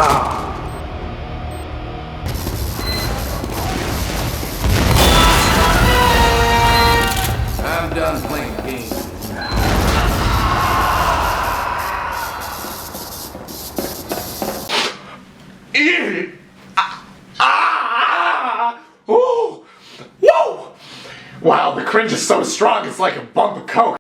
I'm done playing games. Ooh! Whoa! Wow, the cringe is so strong, it's like a bump of coke.